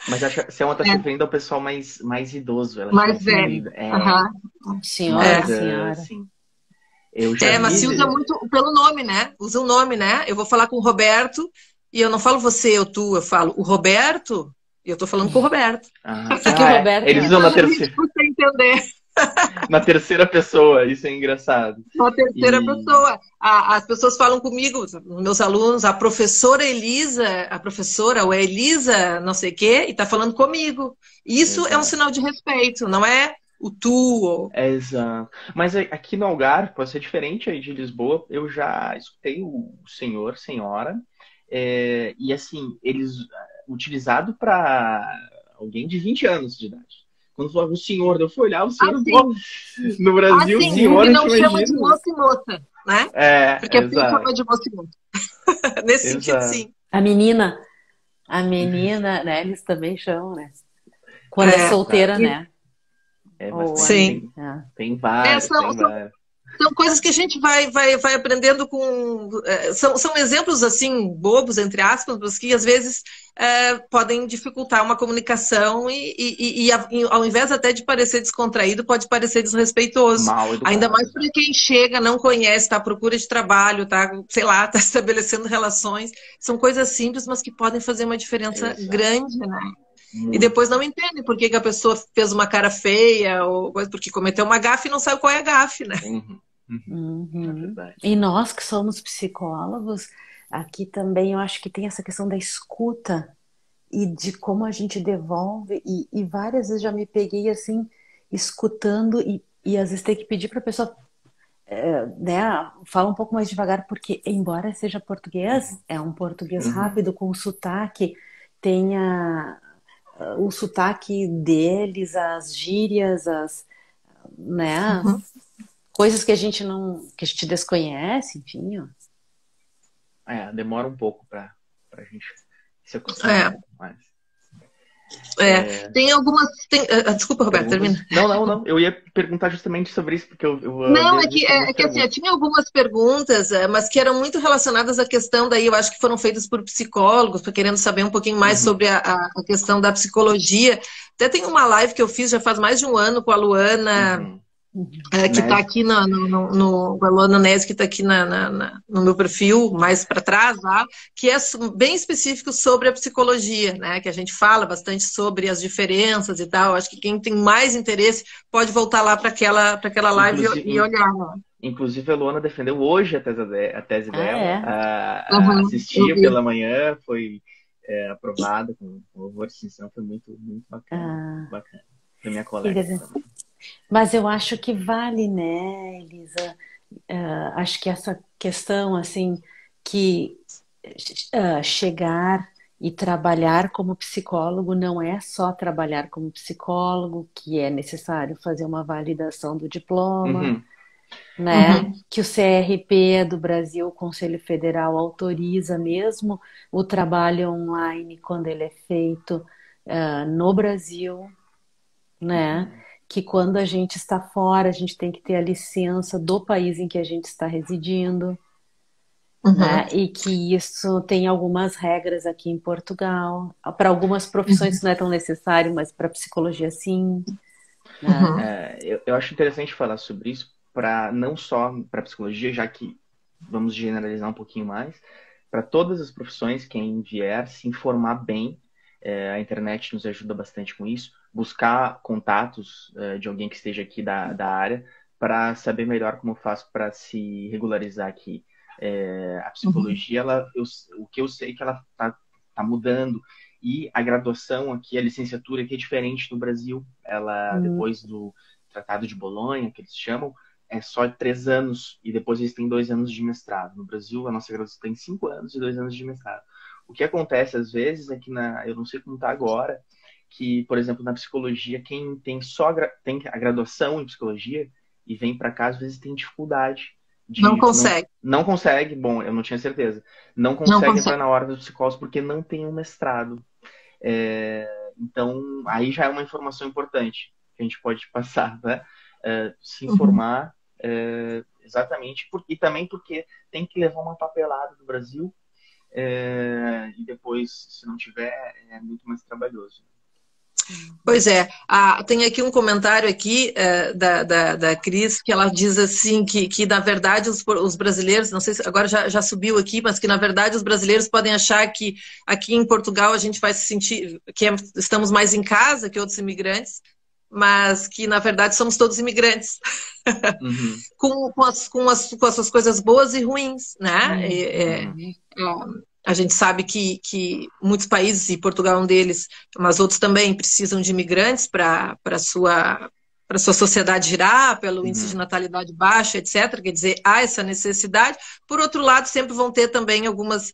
B: Mas acho que a Selma tá se referindo ao pessoal mais idoso, ela chama
A: Mais
B: de
A: velho.
B: querido.
A: Aham.
C: Senhora,
B: Mas,
C: senhora.
B: assim, eu já
A: Mas se usa
B: vi...
A: muito pelo nome, né? Usa o nome, né? Eu vou falar com o Roberto e eu não falo você ou tu, eu falo o Roberto e eu tô falando com o Roberto.
C: Que o Roberto
B: Eles usam
A: Então a gente custa entender.
B: na terceira pessoa, isso é engraçado.
A: Uma terceira
B: E...
A: pessoa. As pessoas falam comigo, os meus alunos, a professora Elisa, a professora ou a Elisa, não sei o quê, e está falando comigo. Isso é um
B: Exato.
A: sinal de respeito, não é o tu. Ou...
B: Exato. Mas aqui no Algarve, pode ser diferente aí de Lisboa, eu já escutei o senhor, senhora, e assim, eles utilizado para alguém de 20 anos de idade. Quando falava o senhor, eu fui olhar o senhor, pô, no Brasil,
A: sim,
B: senhor,
A: e
B: a
A: não
B: gente
A: chama de
B: imagina.
A: moça e moça, né? Porque assim
B: Exato,
A: chama de moça e moça. Nesse sentido,
B: exato.
A: sim.
C: A menina, né? Eles também chamam, né? Quando é
B: Exato.
C: solteira, né?
B: Mas
C: Ou a
A: Sim.
C: menina.
B: tem vários,
A: São,
B: tem vários.
A: são coisas que a gente vai aprendendo com. São exemplos assim, bobos, entre aspas, mas que às vezes podem dificultar uma comunicação e ao invés até de parecer descontraído, pode parecer desrespeitoso.
B: Mal
A: Ainda
B: educado,
A: mais para
B: exato.
A: quem chega, não conhece, está à procura de trabalho, tá, sei lá, está estabelecendo relações. São coisas simples, mas que podem fazer uma diferença
B: Exato.
A: grande, né? E
B: Muito.
A: depois não entende por que a pessoa fez uma cara feia, ou porque cometeu uma gafe e não sabe qual é a gafe, né?
B: Uhum. É
C: Uhum.
B: verdade.
C: E nós que somos psicólogos, aqui também eu acho que tem essa questão da escuta e de como a gente devolve, e várias vezes já me peguei assim, escutando, e às vezes tem que pedir para a pessoa, né, fala um pouco mais devagar, porque embora seja português, é um português
B: Uhum.
C: rápido, com sotaque, tenha o sotaque deles, as gírias, né, coisas que a gente não, que a gente desconhece, enfim, ó.
B: Demora um pouco pra gente se acostumar um
A: É,
B: pouco mais.
A: tem algumas. Desculpa, Roberto,
B: Perguntas?
A: termina.
B: Não. Eu ia perguntar justamente sobre isso, porque eu
A: Não,
B: havia visto algumas
A: é que assim, eu
B: perguntas.
A: tinha algumas perguntas, mas que eram muito relacionadas à questão, daí eu acho que foram feitas por psicólogos, querendo saber um pouquinho mais
B: Uhum.
A: sobre a questão da psicologia. Até tem uma live que eu fiz já faz mais de um ano com a Luana.
B: Uhum.
A: Que está
B: Nese.
A: aqui no Luana Nese, que está aqui no meu perfil, mais para trás, lá, que é bem específico sobre a psicologia, né? Que a gente fala bastante sobre as diferenças e tal. Acho que quem tem mais interesse pode voltar lá para aquela live
B: Inclusive,
A: e olhar, né?
B: inclusive, a Luana defendeu hoje a tese
C: Ah,
B: dela.
C: é?
A: Eu
B: Assistia
A: vi.
B: pela manhã, foi aprovada com louvor de extinção, foi muito, muito bacana.
C: Ah,
B: Bacana. Foi minha
C: quer
B: colega
C: dizer,
B: também.
C: mas eu acho que vale, né, Elisa? Acho que essa questão, assim, que chegar e trabalhar como psicólogo não é só trabalhar como psicólogo, que é necessário fazer uma validação do diploma,
B: Uhum.
C: né? Que o CRP do Brasil, o Conselho Federal, autoriza mesmo o trabalho online quando ele é feito no Brasil, né?
B: Uhum.
C: Que quando a gente está fora, a gente tem que ter a licença do país em que a gente está residindo,
A: Uhum.
C: né? E que isso tem algumas regras aqui em Portugal. Para algumas profissões
A: Uhum.
C: isso não é tão necessário, mas para psicologia sim, né?
A: Uhum.
B: Eu acho interessante falar sobre isso, para não só para psicologia, já que vamos generalizar um pouquinho mais, para todas as profissões, quem vier se informar bem. A internet nos ajuda bastante com isso. Buscar contatos de alguém que esteja aqui da área para saber melhor como eu faço para se regularizar aqui. A
A: Uhum.
B: psicologia, o que eu sei é que ela tá mudando. E a graduação aqui, a licenciatura aqui é diferente no Brasil. Ela,
C: Hum,
B: depois do Tratado de Bolonha, que eles chamam, é só 3 anos. E depois eles têm 2 anos de mestrado. No Brasil, a nossa graduação tem 5 anos e 2 anos de mestrado. O que acontece às vezes é que eu não sei como está agora, que, por exemplo, na psicologia, quem tem tem a graduação em psicologia e vem para cá, às vezes tem dificuldade
A: Não consegue.
B: Não consegue, bom, eu não tinha certeza. Não
A: Não
B: consegue
A: consegue.
B: entrar na ordem dos psicólogos porque não tem um mestrado. Então, aí já é uma informação importante que a gente pode passar, né? Se informar exatamente, e também porque tem que levar uma papelada do Brasil e depois, se não tiver, é muito mais trabalhoso.
A: Pois é, tem aqui um comentário aqui da Cris, que ela diz assim que na verdade os brasileiros, não sei se agora já subiu aqui, mas que na verdade os brasileiros podem achar que aqui em Portugal a gente vai se sentir que estamos mais em casa que outros imigrantes, mas que na verdade somos todos imigrantes, com as suas coisas boas e ruins, né? A gente sabe que muitos países, e Portugal é um deles, mas outros também precisam de imigrantes para a sua sociedade girar, pelo índice de natalidade baixa, etc. Quer dizer, há essa necessidade. Por outro lado, sempre vão ter também algumas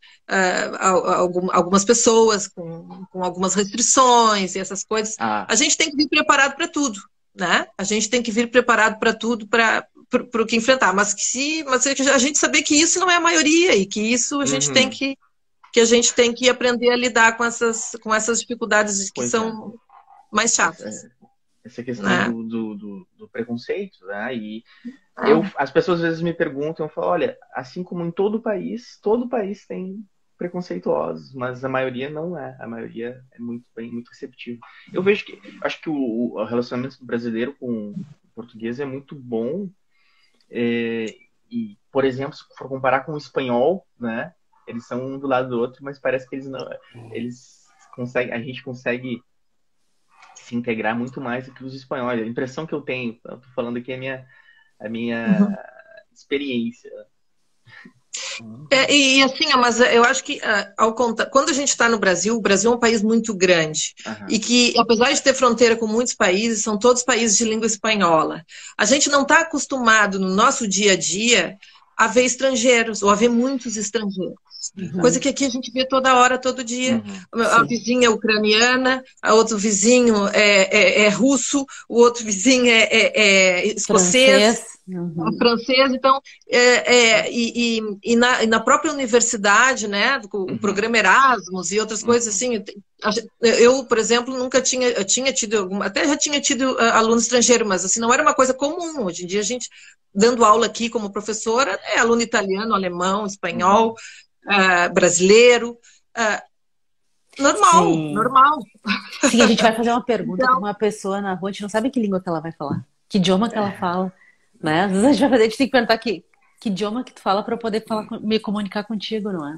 A: pessoas com algumas restrições e essas coisas. A gente tem que vir preparado para tudo, né? A gente tem que vir preparado para tudo, para o que enfrentar. Mas a gente saber que isso não é a maioria e que isso a gente tem que a gente tem que aprender a lidar com essas dificuldades que são mais chatas.
B: Essa questão do preconceito, né? E as pessoas às vezes me perguntam, eu falo, olha, assim como em todo país tem preconceituosos, mas a maioria não é. A maioria é muito receptivo. Acho que o relacionamento brasileiro com o português é muito bom. E, por exemplo, se for comparar com o espanhol, né? Eles são um do lado do outro, mas parece que a gente consegue se integrar muito mais do que os espanhóis. A impressão que eu tenho, eu tô falando aqui a minha experiência.
A: E assim, mas eu acho que quando a gente está no Brasil, o Brasil é um país muito grande e que, apesar de ter fronteira com muitos países, são todos países de língua espanhola. A gente não está acostumado no nosso dia a dia a ver estrangeiros ou a ver muitos estrangeiros. Coisa que aqui a gente vê toda hora, todo dia. A vizinha é ucraniana, o outro vizinho é russo, o outro vizinho é escocês, francês. Então, na própria universidade, né, o programa Erasmus e outras coisas assim, eu, por exemplo, nunca tinha tido até já tinha tido aluno estrangeiro, mas assim, não era uma coisa comum. Hoje em dia a gente, dando aula aqui como professora, é aluno italiano, alemão, espanhol, brasileiro, normal.
C: Sim, a gente vai fazer uma pergunta para uma pessoa na rua, a gente não sabe que língua que ela vai falar, que idioma que ela fala, né? Às vezes a gente tem que perguntar que idioma que tu fala para eu poder me comunicar contigo, não é?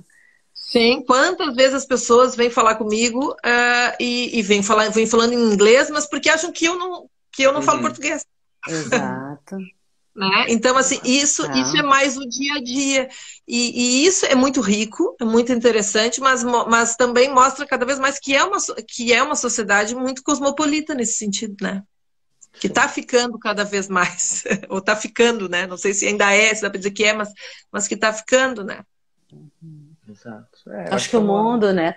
A: Sim, quantas vezes as pessoas vêm falar comigo e vêm falando em inglês, mas porque acham que eu não falo português.
C: Exato.
A: Né? Então, assim, isso é mais o dia a dia. E isso é muito rico, é muito interessante, mas também mostra cada vez mais que é uma sociedade muito cosmopolita nesse sentido, né? Que está ficando cada vez mais. Ou está ficando, né? Não sei se ainda se dá para dizer que mas que está ficando, né?
B: Exato.
C: Acho que o mundo, né,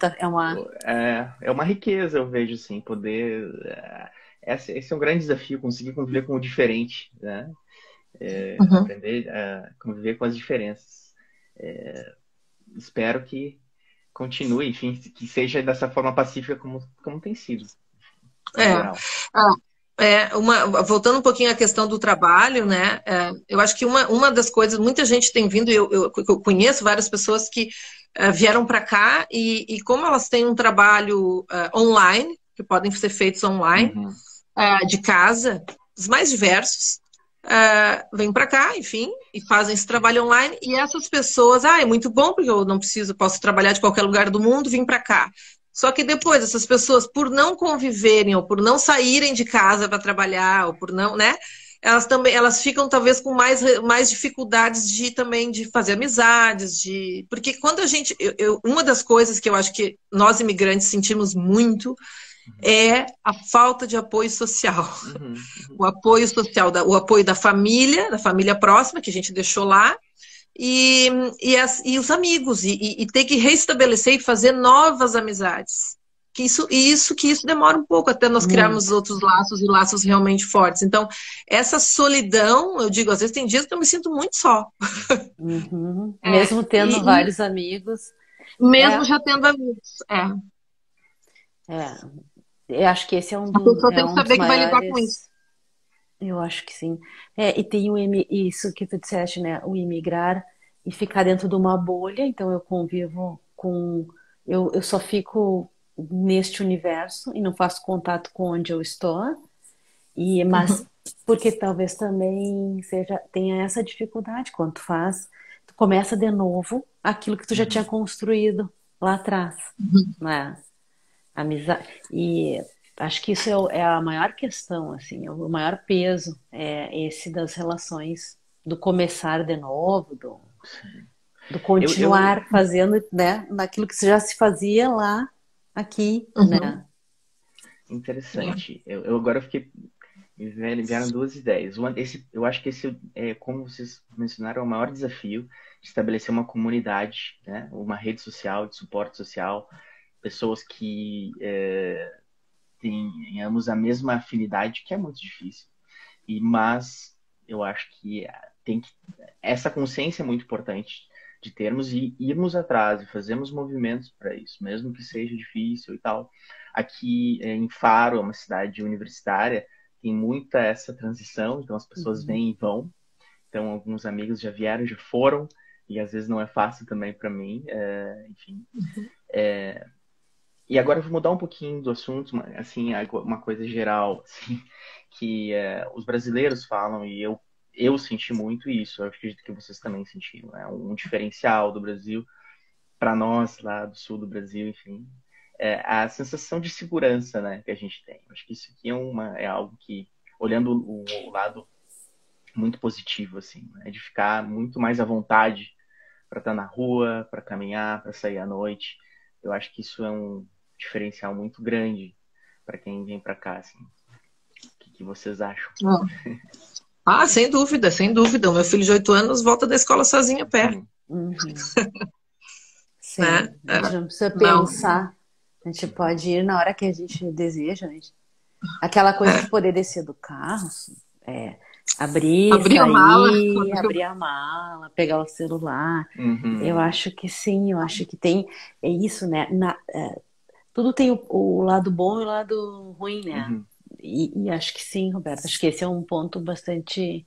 B: é uma riqueza, eu vejo, assim, poder... Esse é um grande desafio, conseguir conviver com o diferente, né? Aprender a conviver com as diferenças. Espero que continue, enfim, que seja dessa forma pacífica como tem sido.
A: Voltando um pouquinho à questão do trabalho, né? Eu acho que uma das coisas, muita gente tem vindo, eu conheço várias pessoas que vieram para cá e como elas têm um trabalho online, que podem ser feitos online, de casa, os mais diversos, vêm para cá, enfim, e fazem esse trabalho online, e essas pessoas, é muito bom, porque eu posso trabalhar de qualquer lugar do mundo, vim para cá. Só que depois, essas pessoas, por não conviverem, ou por não saírem de casa para trabalhar, ou por não, né, elas ficam talvez com mais dificuldades de fazer amizades, porque quando a gente, uma das coisas que eu acho que nós imigrantes sentimos muito é a falta de apoio social. O apoio social, o apoio da família próxima, que a gente deixou lá, e os amigos, e ter que reestabelecer e fazer novas amizades, Que isso demora um pouco até nós criarmos
C: Muito.
A: outros laços e laços realmente fortes. Então, essa solidão, eu digo, às vezes tem dias que eu me sinto muito só.
C: Uhum.
A: É,
C: Mesmo tendo
A: e
C: vários amigos.
A: mesmo
C: É,
A: já tendo amigos.
C: é, eu acho que esse
A: A pessoa
C: é
A: tem que
C: um dos
A: saber que vai lidar com isso.
C: maiores. Eu acho que sim. E tem isso que tu disseste, né? O imigrar e ficar dentro de uma bolha. Então eu convivo com. Eu só fico neste universo e não faço contato com onde eu estou. Mas
A: Uhum,
C: porque talvez também tenha essa dificuldade quando tu começa de novo aquilo que tu já tinha
B: Uhum.
C: construído lá atrás,
A: uhum,
C: né? Amizade. E acho que isso é a maior questão, assim, o maior peso é esse das relações, do começar de novo, do
B: Eu
C: continuar fazendo, né, naquilo que já se fazia lá, aqui,
A: uhum,
C: né?
A: é,
B: interessante. Eu agora fiquei. Me vieram duas ideias. Eu acho que esse é, como vocês mencionaram, é o maior desafio de estabelecer uma comunidade, né? Uma rede social, de suporte social, pessoas que tenhamos a mesma afinidade, que é muito difícil. Mas eu acho que tem que essa consciência é muito importante de termos e irmos atrás e fazermos movimentos para isso, mesmo que seja difícil e tal. Aqui em Faro, é uma cidade universitária, tem muita essa transição, então as pessoas
C: Uhum.
B: vêm e vão. Então alguns amigos já vieram, já foram, e às vezes não é fácil também para mim, enfim.
A: uhum,
B: E agora eu vou mudar um pouquinho do assunto, assim, uma coisa geral, assim, que os brasileiros falam, e eu senti muito isso, eu acredito que vocês também sentiram, né? Um diferencial do Brasil, para nós lá do sul do Brasil, enfim, é a sensação de segurança, né, que a gente tem. Eu acho que isso aqui é algo que, olhando o lado muito positivo, assim, né, de ficar muito mais à vontade para estar na rua, para caminhar, para sair à noite. Eu acho que isso é um diferencial muito grande para quem vem para cá, assim. O que vocês acham?
A: é. Ah, sem dúvida, sem dúvida. O meu filho de 8 anos volta da escola sozinho a pé,
B: Uhum,
C: Uhum.
A: né?
C: Sim, a gente não precisa
A: Não,
C: pensar, a gente
B: uhum,
C: pode ir na hora que a gente deseja, né? Aquela coisa de
A: é.
C: poder descer do carro, é, abrir,
A: Abrir a mala,
C: sair, abrir a mala, pegar o celular. Eu
B: uhum,
C: acho que sim, eu acho que tem, é isso, né? Tudo tem o lado bom e o lado ruim, né?
B: uhum,
C: E acho que sim, Roberto, acho que esse é um ponto bastante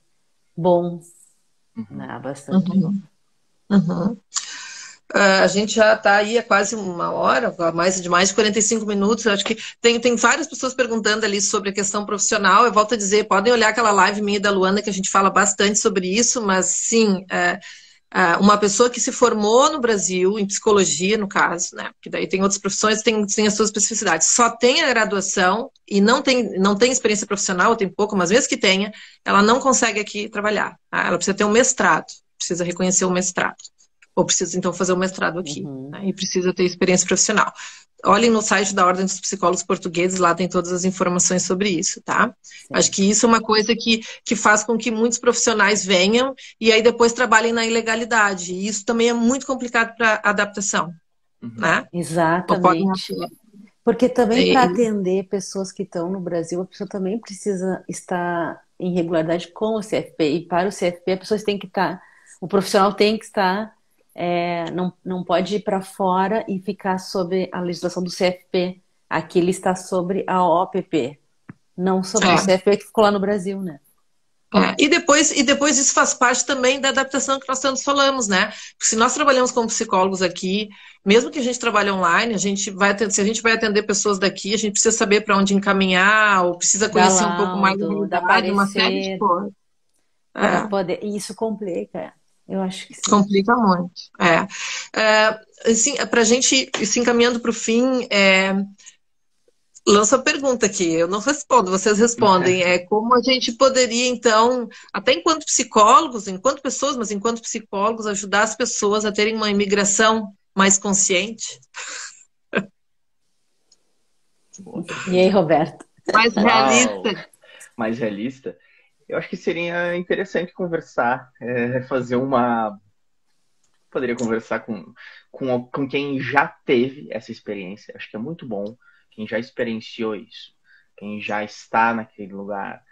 C: bom,
B: uhum.
C: né? Bastante.
A: uhum, uhum. A gente já está aí há quase uma hora, há mais de 45 minutos. Eu acho que tem várias pessoas perguntando ali sobre a questão profissional. Eu volto a dizer, podem olhar aquela live minha e da Luana, que a gente fala bastante sobre isso, mas sim, uma pessoa que se formou no Brasil, em psicologia, no caso, né? Porque daí tem outras profissões, tem as suas especificidades. Só tem a graduação e não tem experiência profissional, ou tem pouco, mas mesmo que tenha, ela não consegue aqui trabalhar. Tá? Ela precisa ter um mestrado, precisa reconhecer o mestrado. Ou precisa, então, fazer o mestrado aqui,
C: Uhum,
A: né? E precisa ter experiência profissional. Olhem no site da Ordem dos Psicólogos Portugueses, lá tem todas as informações sobre isso, tá? Acho
C: sim.
A: que isso é uma coisa que faz com que muitos profissionais venham e aí depois trabalhem na ilegalidade. E isso também é muito complicado para adaptação,
B: Uhum.
A: né? Ou podem.
C: Exatamente. Porque também para
A: e-
C: atender pessoas que estão no Brasil, a pessoa também precisa estar em regularidade com o CFP. E para o CFP, a pessoa tem que estar, o profissional tem que estar, não pode ir para fora e ficar sob a legislação do CFP. Aqui ele está sobre a OPP, não sobre o
A: é.
C: CFP que ficou lá no Brasil, né?
A: E depois isso faz parte também da adaptação que nós tanto falamos, né? Porque se nós trabalhamos como psicólogos aqui, mesmo que a gente trabalhe online, se a gente vai atender pessoas daqui, a gente precisa saber para onde encaminhar, ou precisa
C: Dar
A: conhecer um pouco mais da
C: laudo, dar
A: realidade, uma série de
C: parecer,
A: coisas.
C: para
A: É,
C: poder. E isso complica. Eu acho que sim.
A: complica muito. Assim, para a gente ir se encaminhando para o fim, lança a pergunta aqui, eu não respondo, vocês respondem. Como a gente poderia, então, até enquanto psicólogos, enquanto pessoas, mas enquanto psicólogos, ajudar as pessoas a terem uma imigração mais consciente,
B: Boa
C: E aí,
B: pergunta.
C: Roberto?
A: mais realista?
B: Uau! Mais realista? Eu acho que seria interessante conversar, fazer uma. Poderia conversar com quem já teve essa experiência. Acho que é muito bom quem já experienciou isso, quem já está naquele lugar.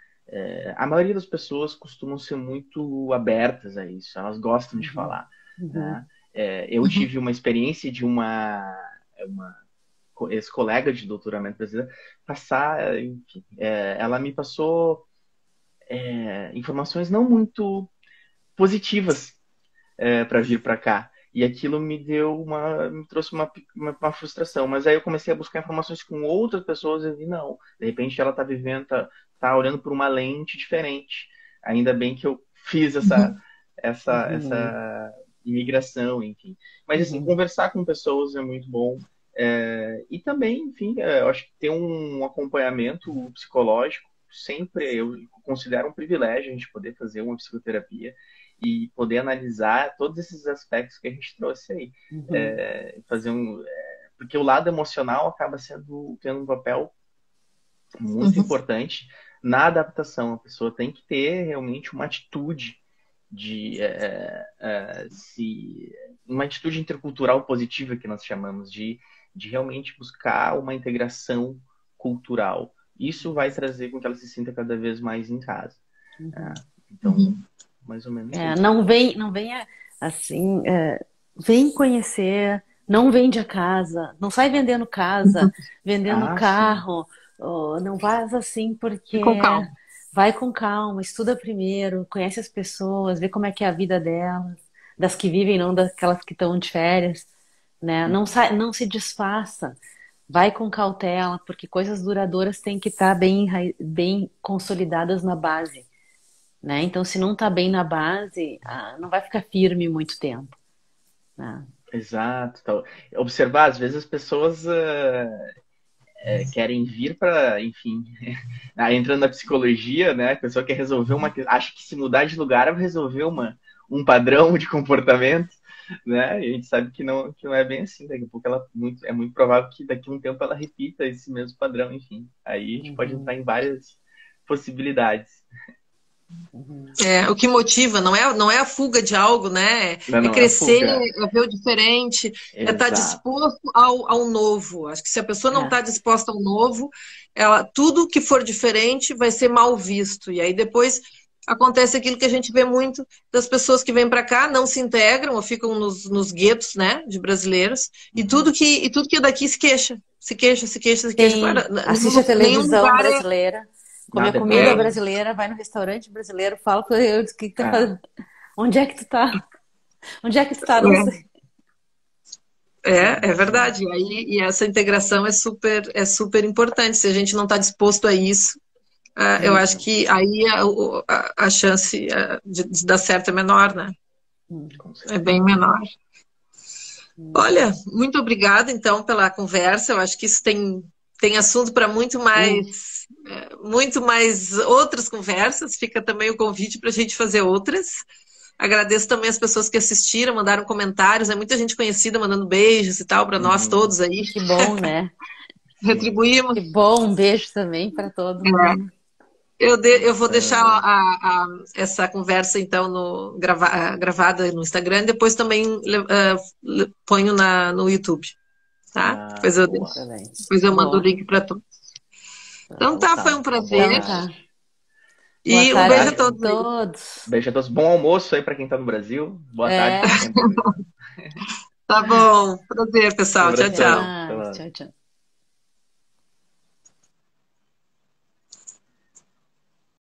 B: A maioria das pessoas costumam ser muito abertas a isso, elas gostam de falar. Né? Eu tive uma experiência de uma ex-colega de doutoramento brasileira passar, enfim, ela me passou informações não muito positivas para vir para cá. E aquilo me trouxe uma frustração. Mas aí eu comecei a buscar informações com outras pessoas e vi, não, de repente ela está vivendo, tá olhando por uma lente diferente. Ainda bem que eu fiz essa imigração, enfim. Mas assim, conversar com pessoas é muito bom. E também, enfim, eu acho que ter um acompanhamento psicológico, sempre eu considero um privilégio a gente poder fazer uma psicoterapia e poder analisar todos esses aspectos que a gente trouxe aí. Porque o lado emocional acaba tendo um papel muito importante na adaptação. A pessoa tem que ter realmente uma atitude uma atitude intercultural positiva, que nós chamamos, de realmente buscar uma integração cultural. Isso vai trazer com que ela se sinta cada vez mais em casa. Então, mais ou menos isso.
C: Não venha assim, vem conhecer, não vende a casa, não sai vendendo casa, vendendo carro, não faz assim, porque
A: com calma.
C: Vai com calma, estuda primeiro, conhece as pessoas, vê como é que é a vida delas, das que vivem, não daquelas que estão de férias, né? Não se desfaça, vai com cautela, porque coisas duradouras têm que estar bem consolidadas na base. Né? Então, se não está bem na base, não vai ficar firme muito tempo. Né?
B: Exato. Então, observar, às vezes as pessoas querem vir para, enfim, entrando na psicologia, né? A pessoa quer resolver acha que se mudar de lugar vai resolver um padrão de comportamento, né? E a gente sabe que não é bem assim. Daqui a pouco é muito provável que daqui a um tempo ela repita esse mesmo padrão, enfim. Aí a gente pode entrar em várias possibilidades.
A: O que motiva não é a fuga de algo, né? É crescer, é ver o diferente, é estar disposto ao novo. Acho que se a pessoa não está disposta ao novo, tudo que for diferente vai ser mal visto. E aí depois acontece aquilo que a gente vê muito das pessoas que vêm para cá, não se integram ou ficam nos guetos, né, de brasileiros, e tudo que é daqui se queixa. Claro,
C: assiste a televisão brasileira. Come a comida brasileira, vai no restaurante brasileiro, fala com eu, o que tá fazendo? Onde é que tu tá? Onde é que tu tá? Não sei.
A: É verdade. E essa integração é super importante. Se a gente não está disposto a isso, eu acho que aí a chance de dar certo é menor, né? É bem menor. Olha, muito obrigada, então, pela conversa. Eu acho que isso tem assunto para muito mais outras conversas. Fica também o convite para a gente fazer outras. Agradeço também as pessoas que assistiram, mandaram comentários. É muita gente conhecida mandando beijos e tal para nós todos aí.
C: Que bom, né?
A: Retribuímos.
C: Que bom, um beijo também para todo mundo.
A: Eu vou deixar essa conversa, então, gravada no Instagram. Depois também ponho no YouTube. Tá? Depois eu mando o link para todos. Então foi um prazer. E um beijo a todos.
B: Beijo a todos. Bom almoço aí para quem está no Brasil. Boa tarde.
A: Tá bom. Prazer, pessoal. Tchau, tchau.
C: Tchau, tchau.